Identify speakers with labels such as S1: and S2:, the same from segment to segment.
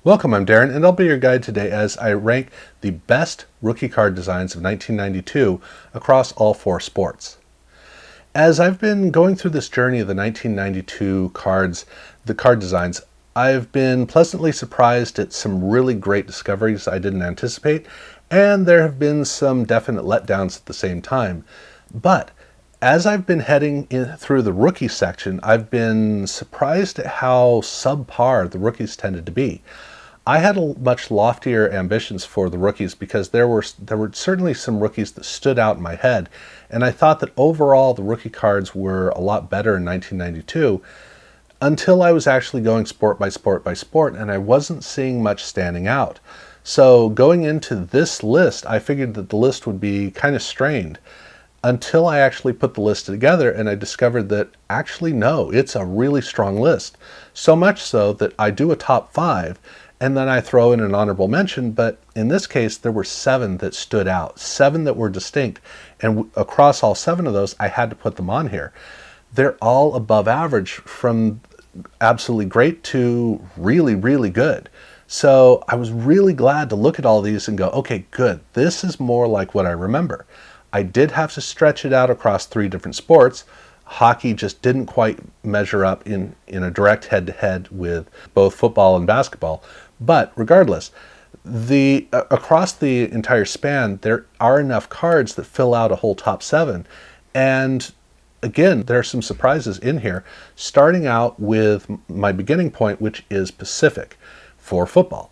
S1: Welcome, I'm Darren, and I'll be your guide today as I rank the best rookie card designs of 1992 across all four sports. As I've been going through this journey of the 1992 cards, the card designs, I've been pleasantly surprised at some really great discoveries I didn't anticipate, and there have been some definite letdowns at the same time. But as I've been heading through the rookie section, I've been surprised at how subpar the rookies tended to be. I had much loftier ambitions for the rookies because there were certainly some rookies that stood out in my head, and I thought that overall the rookie cards were a lot better in 1992 until I was actually going sport by sport by sport, and I wasn't seeing much standing out. So going into this list, I figured that the list would be kind of strained until I actually put the list together, and I discovered that actually no, it's a really strong list. So much so that I do a top 5 and then I throw in an honorable mention, but in this case there were 7 that stood out, 7 that were distinct, and across all 7 of those I had to put them on here. They're all above average, from absolutely great to really, really good. So I was really glad to look at all these and go, okay, good, this is more like what I remember. I did have to stretch it out across 3 different sports. Hockey just didn't quite measure up in a direct head-to-head with both football and basketball. But regardless, across the entire span, there are enough cards that fill out a whole top 7. And again, there are some surprises in here, starting out with my beginning point, which is Pacific for football.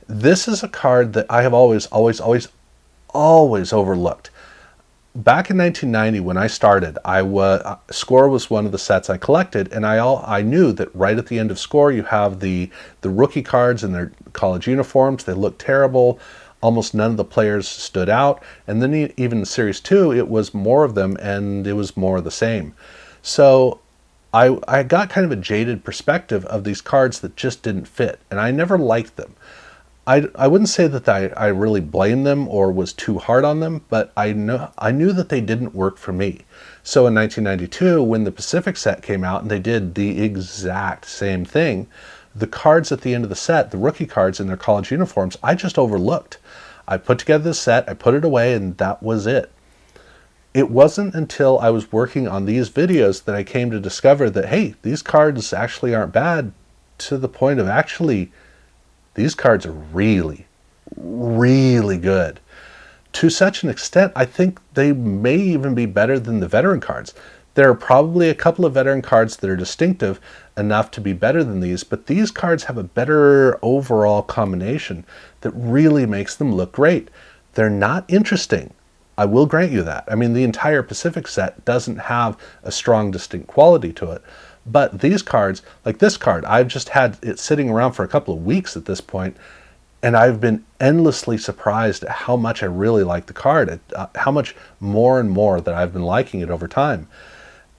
S1: This is a card that I have always overlooked. Back in 1990, when I started, Score was one of the sets I collected, and I knew that right at the end of Score, you have the rookie cards in their college uniforms. They looked terrible. Almost none of the players stood out. And then even in Series 2, it was more of them, and it was more of the same. So I got kind of a jaded perspective of these cards that just didn't fit, and I never liked them. I wouldn't say that I really blamed them or was too hard on them, but I knew that they didn't work for me. So in 1992, when the Pacific set came out and they did the exact same thing, the cards at the end of the set, the rookie cards in their college uniforms, I just overlooked. I put together the set, I put it away, and that was it. It wasn't until I was working on these videos that I came to discover that, hey, these cards actually aren't bad, to the point of actually, these cards are really, really good. To such an extent, I think they may even be better than the veteran cards. There are probably a couple of veteran cards that are distinctive enough to be better than these, but these cards have a better overall combination that really makes them look great. They're not interesting. I will grant you that. I mean, the entire Pacific set doesn't have a strong, distinct quality to it. But these cards, like this card, I've just had it sitting around for a couple of weeks at this point, and I've been endlessly surprised at how much I really like the card, at how much more and more that I've been liking it over time.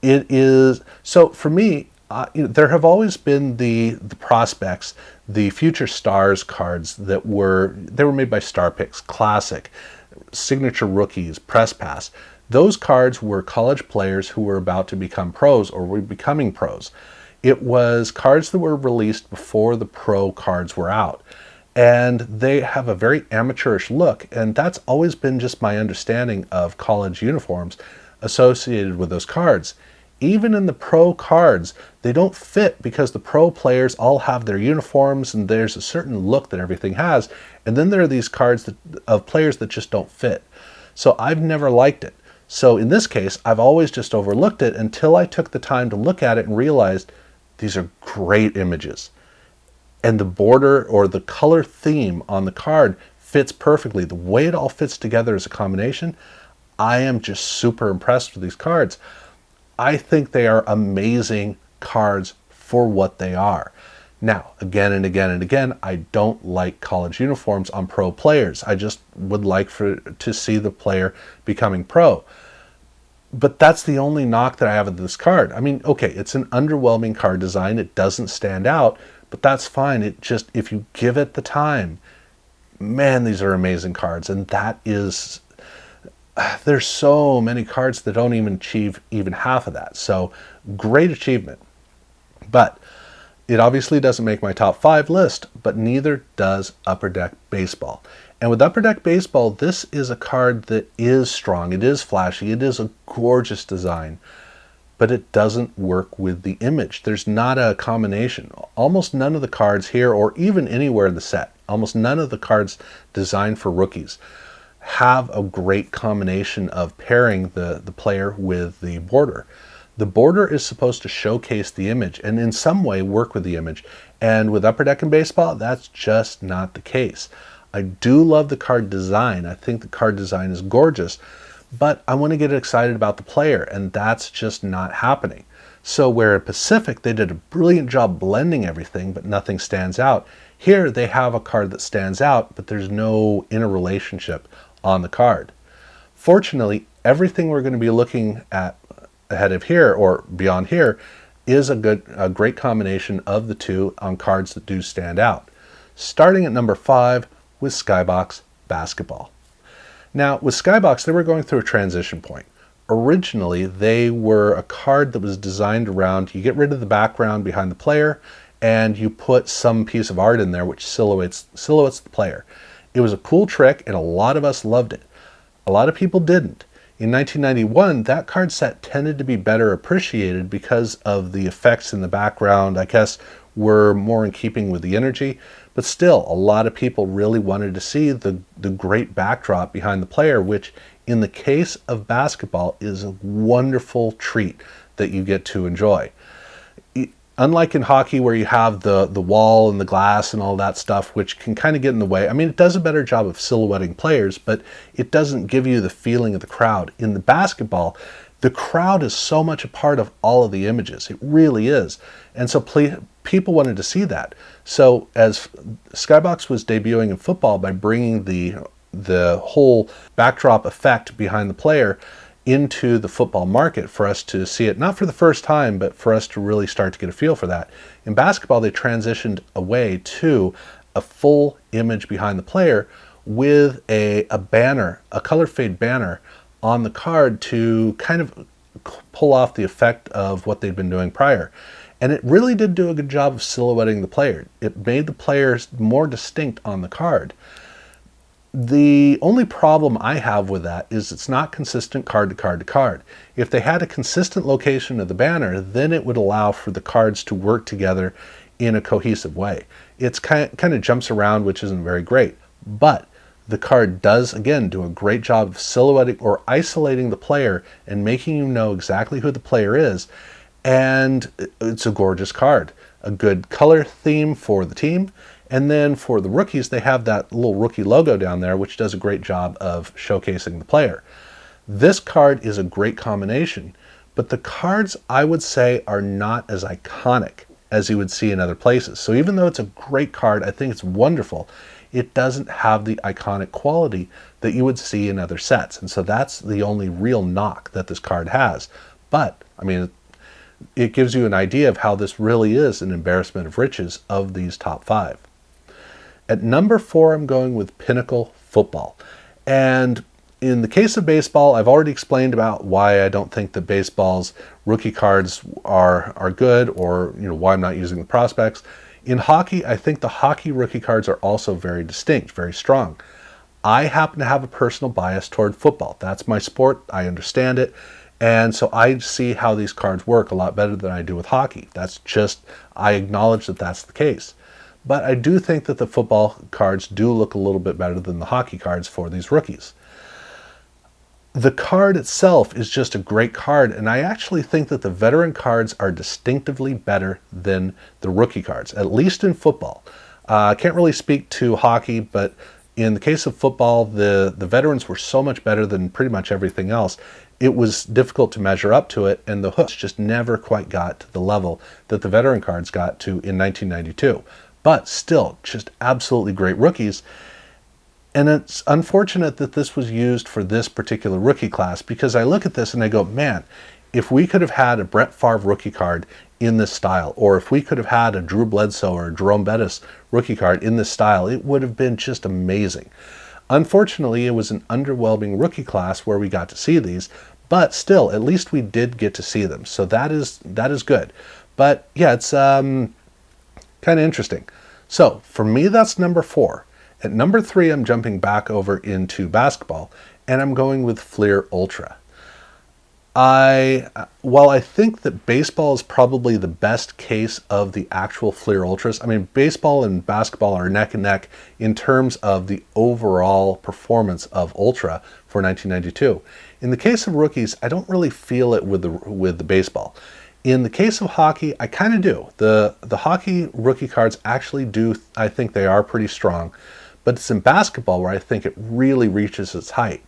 S1: It is, so for me, there have always been the prospects, the future stars cards they were made by Star Picks, Classic, Signature Rookies, Press Pass. Those cards were college players who were about to become pros or were becoming pros. It was cards that were released before the pro cards were out. And they have a very amateurish look, and that's always been just my understanding of college uniforms associated with those cards. Even in the pro cards, they don't fit because the pro players all have their uniforms and there's a certain look that everything has. And then there are these cards of players that just don't fit. So I've never liked it. So in this case, I've always just overlooked it until I took the time to look at it and realized these are great images. And the border or the color theme on the card fits perfectly. The way it all fits together as a combination, I am just super impressed with these cards. I think they are amazing cards for what they are. Now, again and again and again, I don't like college uniforms on pro players. I just would like to see the player becoming pro. But that's the only knock that I have of this card. I mean, okay, it's an underwhelming card design. It doesn't stand out, but that's fine. It just, if you give it the time, man, these are amazing cards. And that is, there's so many cards that don't even achieve even half of that. So great achievement. But It obviously doesn't make my top 5 list, but neither does Upper Deck Baseball. And with Upper Deck Baseball, this is a card that is strong, it is flashy, it is a gorgeous design, but it doesn't work with the image. There's not a combination. Almost none of the cards here, or even anywhere in the set, almost none of the cards designed for rookies have a great combination of pairing the player with the border. The border is supposed to showcase the image and in some way work with the image. And with Upper Deck and Baseball, that's just not the case. I do love the card design. I think the card design is gorgeous, but I want to get excited about the player, and that's just not happening. So where at Pacific, they did a brilliant job blending everything, but nothing stands out. Here, they have a card that stands out, but there's no interrelationship on the card. Fortunately, everything we're going to be looking at ahead of here or beyond here is a great combination of the two on cards that do stand out. Starting at number 5 with Skybox Basketball. Now, with Skybox, they were going through a transition point. Originally, they were a card that was designed around, you get rid of the background behind the player, and you put some piece of art in there which silhouettes the player. It was a cool trick, and a lot of us loved it. A lot of people didn't. In 1991, that card set tended to be better appreciated because of the effects in the background, I guess, were more in keeping with the energy. But still, a lot of people really wanted to see the great backdrop behind the player, which in the case of basketball is a wonderful treat that you get to enjoy. Unlike in hockey where you have the wall and the glass and all that stuff, which can kind of get in the way. I mean, it does a better job of silhouetting players, but it doesn't give you the feeling of the crowd. In the basketball, the crowd is so much a part of all of the images. It really is. And so people wanted to see that. So as Skybox was debuting in football by bringing the whole backdrop effect behind the player into the football market for us to see it, not for the first time, but for us to really start to get a feel for that. In basketball, they transitioned away to a full image behind the player with a banner, a color fade banner on the card to kind of pull off the effect of what they'd been doing prior. And it really did do a good job of silhouetting the player. It made the players more distinct on the card. The only problem I have with that is it's not consistent card to card to card. If they had a consistent location of the banner, then it would allow for the cards to work together in a cohesive way. It's kind of jumps around, which isn't very great. But the card does, again, do a great job of silhouetting or isolating the player and making you know exactly who the player is. And it's a gorgeous card. A good color theme for the team. And then for the rookies, they have that little rookie logo down there, which does a great job of showcasing the player. This card is a great combination, but the cards, I would say, are not as iconic as you would see in other places. So even though it's a great card, I think it's wonderful, it doesn't have the iconic quality that you would see in other sets. And so that's the only real knock that this card has. But, I mean, it gives you an idea of how this really is an embarrassment of riches of these top 5. At number 4, I'm going with Pinnacle Football. And in the case of baseball, I've already explained about why I don't think that baseball's rookie cards are good, or why I'm not using the prospects. In hockey, I think the hockey rookie cards are also very distinct, very strong. I happen to have a personal bias toward football. That's my sport. I understand it. And so I see how these cards work a lot better than I do with hockey. I acknowledge that that's the case. But I do think that the football cards do look a little bit better than the hockey cards for these rookies. The card itself is just a great card, and I actually think that the veteran cards are distinctively better than the rookie cards, at least in football. I can't really speak to hockey, but in the case of football, the veterans were so much better than pretty much everything else. It was difficult to measure up to it, and the hooks just never quite got to the level that the veteran cards got to in 1992. But still, just absolutely great rookies. And it's unfortunate that this was used for this particular rookie class, because I look at this and I go, man, if we could have had a Brett Favre rookie card in this style, or if we could have had a Drew Bledsoe or a Jerome Bettis rookie card in this style, it would have been just amazing. Unfortunately, it was an underwhelming rookie class where we got to see these, but still, at least we did get to see them. So that is good. But yeah, Kind of interesting. So for me, that's number 4. At number 3, I'm jumping back over into basketball, and I'm going with Fleer Ultra. While I think that baseball is probably the best case of the actual Fleer Ultras, I mean, baseball and basketball are neck and neck in terms of the overall performance of Ultra for 1992. In the case of rookies, I don't really feel it with the baseball. In the case of hockey, I kind of do. The hockey rookie cards actually do, I think they are pretty strong, but it's in basketball where I think it really reaches its height.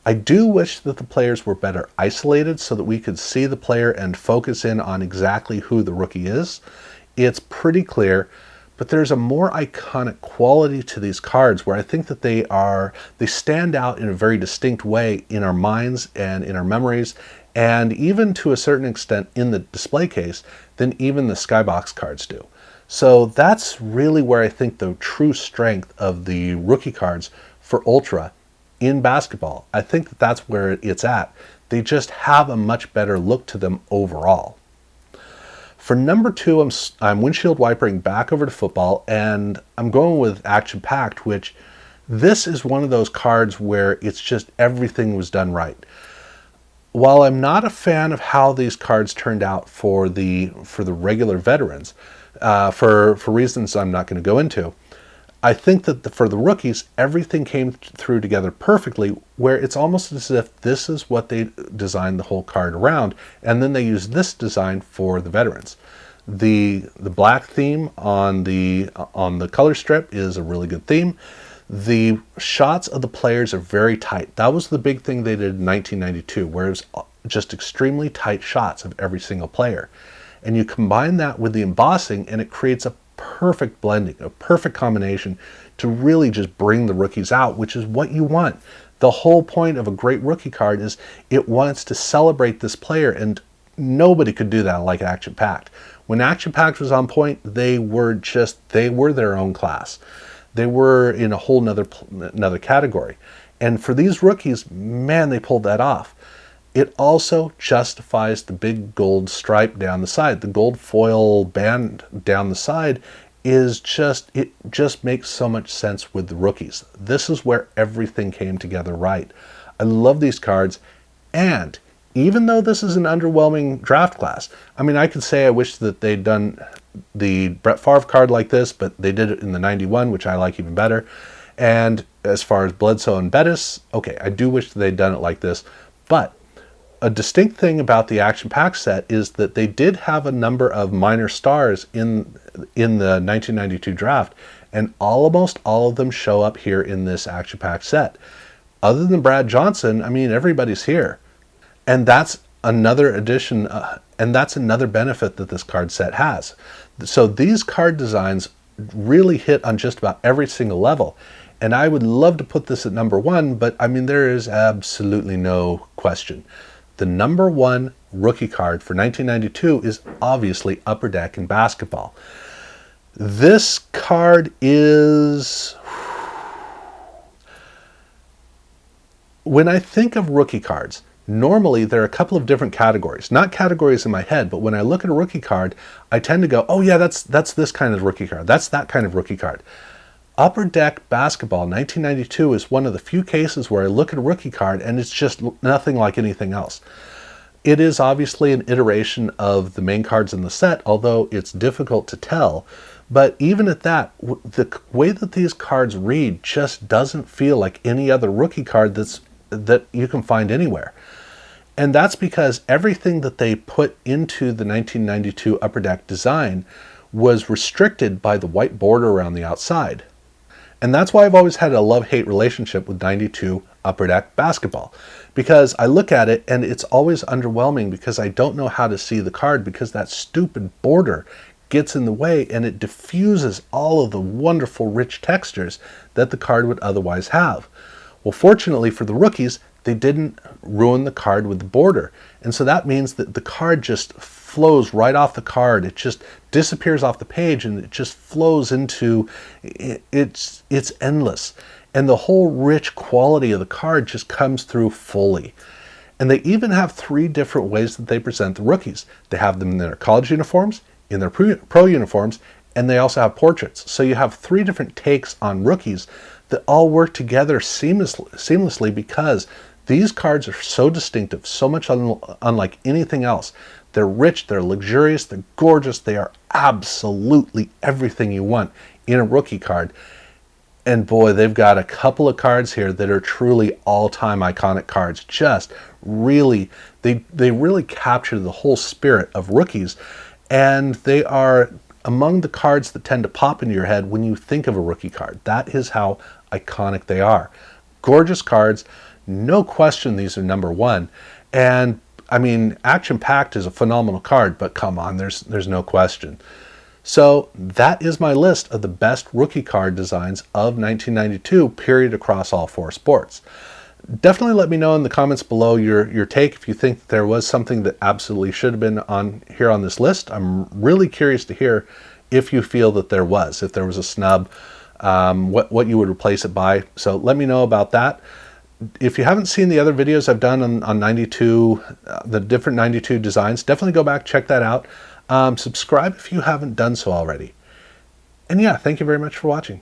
S1: I do wish that the players were better isolated so that we could see the player and focus in on exactly who the rookie is. It's pretty clear, but there's a more iconic quality to these cards where I think that they stand out in a very distinct way in our minds and in our memories, and even to a certain extent in the display case than even the Skybox cards do. So that's really where I think the true strength of the rookie cards for Ultra in basketball, I think that that's where it's at. They just have a much better look to them overall. For number 2, I'm windshield wipering back over to football, and I'm going with Action Packed, which this is one of those cards where it's just everything was done right. While I'm not a fan of how these cards turned out for the regular veterans, for reasons I'm not going to go into, I think that for the rookies, everything came through together perfectly, where it's almost as if this is what they designed the whole card around, and then they use this design for the veterans. The black theme on the color strip is a really good theme. The shots of the players are very tight. That was the big thing they did in 1992, where it was just extremely tight shots of every single player. And you combine that with the embossing, and it creates a perfect blending, a perfect combination to really just bring the rookies out, which is what you want. The whole point of a great rookie card is it wants to celebrate this player, and nobody could do that like Action Packed. When Action Packed was on point, they were their own class. They were in a whole another category. And for these rookies, man, they pulled that off. It also justifies the big gold stripe down the side. The gold foil band down the side just makes so much sense with the rookies. This is where everything came together right. I love these cards, and even though this is an underwhelming draft class, I mean, I could say I wish that they'd done the Brett Favre card like this, but they did it in the 91, which I like even better. And as far as Bledsoe and Bettis, okay, I do wish that they'd done it like this, but a distinct thing about the Action Pack set is that they did have a number of minor stars in the 1992 draft, and almost all of them show up here in this Action Pack set. Other than Brad Johnson, I mean, everybody's here. And that's another addition, and that's another benefit that this card set has. So these card designs really hit on just about every single level. And I would love to put this at number 1, but I mean, there is absolutely no question. The number 1 rookie card for 1992 is obviously Upper Deck in basketball. This card is... When I think of rookie cards, normally there are a couple of different categories. Not categories in my head, but when I look at a rookie card, I tend to go, oh yeah, that's this kind of rookie card. That's that kind of rookie card. Upper Deck Basketball 1992 is one of the few cases where I look at a rookie card and it's just nothing like anything else. It is obviously an iteration of the main cards in the set, although it's difficult to tell. But even at that, the way that these cards read just doesn't feel like any other rookie card that you can find anywhere. And that's because everything that they put into the 1992 Upper Deck design was restricted by the white border around the outside. And that's why I've always had a love-hate relationship with 92 Upper Deck Basketball. Because I look at it and it's always underwhelming because I don't know how to see the card because that stupid border gets in the way and it diffuses all of the wonderful rich textures that the card would otherwise have. Well, fortunately for the rookies, they didn't ruin the card with the border. And so that means that the card just flows right off the card. It just disappears off the page and it just flows into, it's endless. And the whole rich quality of the card just comes through fully. And they even have 3 different ways that they present the rookies. They have them in their college uniforms, in their pro uniforms, and they also have portraits. So you have 3 different takes on rookies that all work together seamlessly because these cards are so distinctive, so much unlike anything else. They're rich, they're luxurious, they're gorgeous, they are absolutely everything you want in a rookie card. And boy, they've got a couple of cards here that are truly all-time iconic cards. Just really, they really capture the whole spirit of rookies, and they are among the cards that tend to pop into your head when you think of a rookie card. That is how iconic they are. Gorgeous cards, no question these are number 1. And I mean, Action Packed is a phenomenal card, but come on, there's no question. So that is my list of the best rookie card designs of 1992, period, across all 4 sports. Definitely let me know in the comments below your take if you think there was something that absolutely should have been on here on this list. I'm really curious to hear if you feel that if there was a snub, what you would replace it by. So let me know about that. If you haven't seen the other videos I've done on 92, the different 92 designs, definitely go back, check that out. Subscribe if you haven't done so already. And yeah, thank you very much for watching.